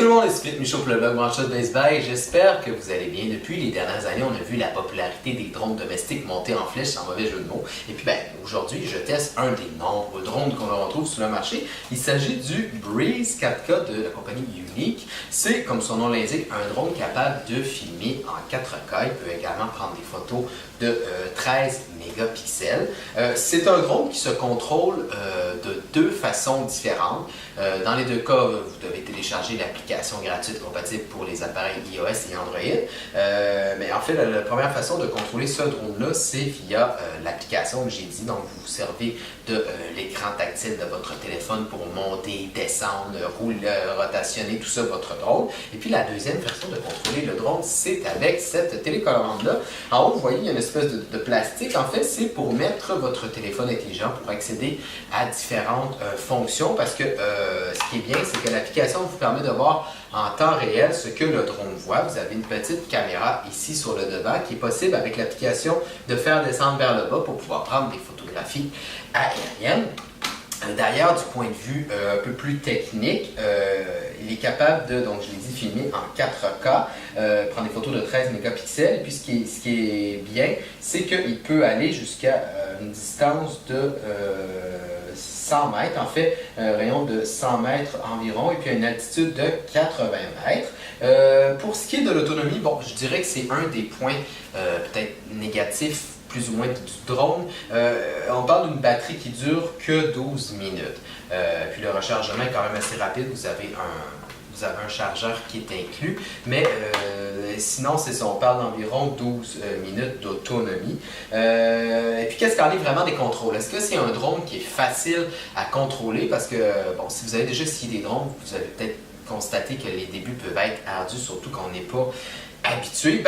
tout le monde, c'est Philippe Michaud pour le blog One Shot Baseball et j'espère que vous allez bien. Depuis les dernières années, on a vu la popularité des drones domestiques monter en flèche, sans mauvais jeu de mots. Et puis aujourd'hui, je teste un des nombreux drones qu'on retrouve sur le marché. Il s'agit du Breeze 4K de la compagnie Yuneec. C'est, comme son nom l'indique, un drone capable de filmer en 4K. Il peut également prendre des photos de 13 mégapixels. C'est un drone qui se contrôle de deux façons différentes. Dans les deux cas, vous devez télécharger l'application gratuite compatible pour les appareils iOS et Android. Mais en fait, la première façon de contrôler ce drone-là, c'est via l'application que j'ai dit. Donc, vous vous servez de l'écran tactile de votre téléphone pour monter, descendre, rouler, rotationner, tout ça, votre drone. Et puis, la deuxième façon de contrôler le drone, c'est avec cette télécommande-là. En haut, vous voyez, il y a une espèce de plastique. En fait, c'est pour mettre votre téléphone intelligent pour accéder à différentes fonctions parce que ce qui est bien, c'est que l'application vous permet de voir en temps réel ce que le drone voit. Vous avez une petite caméra ici sur le devant qui est possible avec l'application de faire descendre vers le bas pour pouvoir prendre des photographies aériennes. D'ailleurs, du point de vue un peu plus technique, il est capable de, donc je l'ai dit, filmer en 4K, prendre des photos de 13 mégapixels. Et puis ce qui est bien, c'est qu'il peut aller jusqu'à une distance de 100 mètres, en fait, un rayon de 100 mètres environ, et puis une altitude de 80 mètres. Pour ce qui est de l'autonomie, bon, je dirais que c'est un des points peut-être négatifs plus ou moins du drone. On parle d'une batterie qui dure que 12 minutes. Puis le rechargement est quand même assez rapide. Vous avez un chargeur qui est inclus, mais sinon, c'est ça, on parle d'environ 12 minutes d'autonomie. Et puis, qu'est-ce qu'en est vraiment des contrôles? Est-ce que c'est un drone qui est facile à contrôler? Parce que, bon, si vous avez déjà essayé des drones, vous avez peut-être constaté que les débuts peuvent être ardus, surtout quand on n'est pas habitué.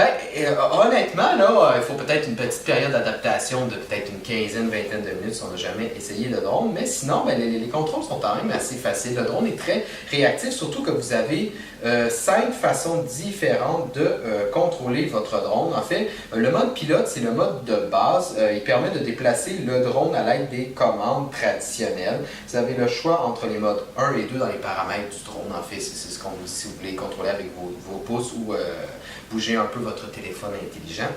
Honnêtement, là, il faut peut-être une petite période d'adaptation de peut-être une quinzaine, vingtaine de minutes si on n'a jamais essayé le drone. Mais sinon, les contrôles sont quand même assez faciles. Le drone est très réactif, surtout que vous avez 5 façons différentes de contrôler votre drone. En fait, le mode pilote, c'est le mode de base. Il permet de déplacer le drone à l'aide des commandes traditionnelles. Vous avez le choix entre les modes 1 et 2 dans les paramètres du drone. En fait, c'est ce qu'on vous dit si vous voulez contrôler avec vos pouces ou bouger un peu votre téléphone intelligent.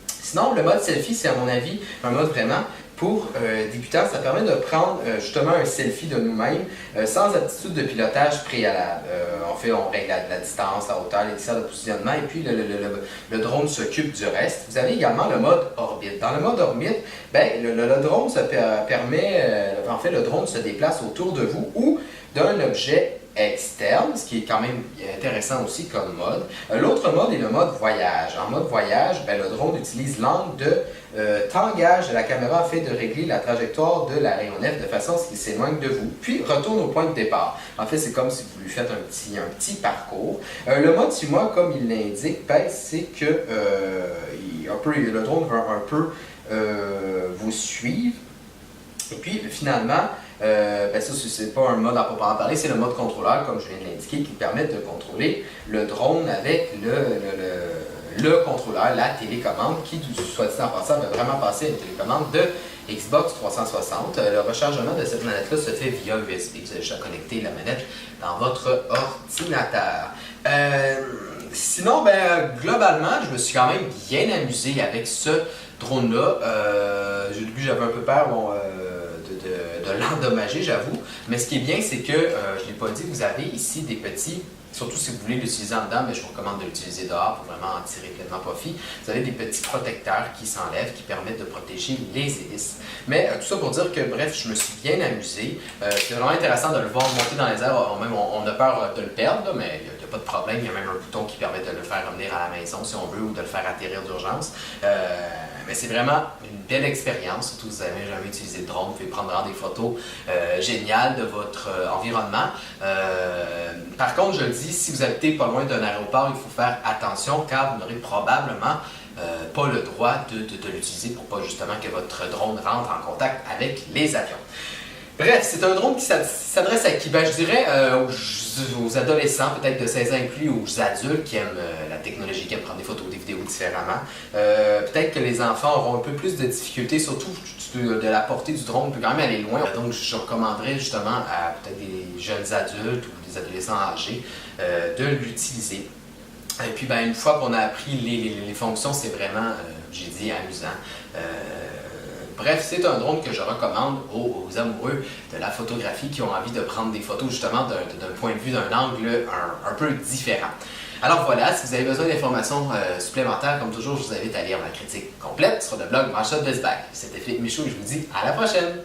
Sinon, le mode selfie, c'est à mon avis un mode vraiment pour débutants. Ça permet de prendre justement un selfie de nous-mêmes sans aptitude de pilotage préalable. On règle la distance, la hauteur, les tiers de positionnement et puis le drone s'occupe du reste. Vous avez également le mode orbite. Dans le mode orbite, le drone le drone se déplace autour de vous ou d'un objet externe, ce qui est quand même intéressant aussi comme mode. L'autre mode est le mode voyage. En mode voyage, le drone utilise l'angle de tangage de la caméra afin de régler la trajectoire de l'aéronef de façon à ce qu'il s'éloigne de vous, puis retourne au point de départ. En fait, c'est comme si vous lui faites un petit parcours. Le mode suivant, comme il l'indique, c'est que le drone va un peu vous suivre. Et puis, finalement, ça, c'est pas un mode à proprement parler, c'est le mode contrôleur, comme je viens de l'indiquer, qui permet de contrôler le drone avec le contrôleur, la télécommande, qui, soit dit en passant, va vraiment passer à une télécommande de Xbox 360. Le rechargement de cette manette-là se fait via USB. Vous avez juste à connecter la manette dans votre ordinateur. Sinon, globalement, je me suis quand même bien amusé avec ce drone-là. Au début, j'avais un peu peur de l'endommager, j'avoue. Mais ce qui est bien, c'est que, je ne l'ai pas dit, vous avez ici des petits, surtout si vous voulez l'utiliser en dedans, mais je vous recommande de l'utiliser dehors pour vraiment en tirer pleinement profit. Vous avez des petits protecteurs qui s'enlèvent, qui permettent de protéger les hélices. Mais tout ça pour dire que, bref, je me suis bien amusé. C'est vraiment intéressant de le voir monter dans les airs. On a peur de le perdre, là, mais il n'y a pas de problème. Il y a même un bouton qui permet de le faire revenir à la maison si on veut ou de le faire atterrir d'urgence. Mais c'est vraiment une belle expérience, surtout si vous n'avez jamais utilisé le drone. Vous pouvez prendre des photos géniales de votre environnement. Par contre, je le dis, si vous habitez pas loin d'un aéroport, il faut faire attention car vous n'aurez probablement pas le droit de l'utiliser pour pas justement que votre drone rentre en contact avec les avions. Bref, c'est un drone qui s'adresse à qui? Ben, je dirais aux adolescents, peut-être de 16 ans et plus, aux adultes qui aiment la technologie, qui aiment prendre des photos, des vidéos différemment. Peut-être que les enfants auront un peu plus de difficultés, surtout de la portée du drone peut quand même aller loin. Donc, je recommanderais justement à peut-être des jeunes adultes ou des adolescents âgés de l'utiliser. Et puis, ben, une fois qu'on a appris les fonctions, c'est vraiment, j'ai dit, amusant. Bref, c'est un drone que je recommande aux amoureux de la photographie qui ont envie de prendre des photos justement d'un point de vue, d'un angle un peu différent. Alors voilà, si vous avez besoin d'informations supplémentaires, comme toujours, je vous invite à lire ma critique complète sur le blog Manchette Best Buy. C'était Philippe Michaud et je vous dis à la prochaine!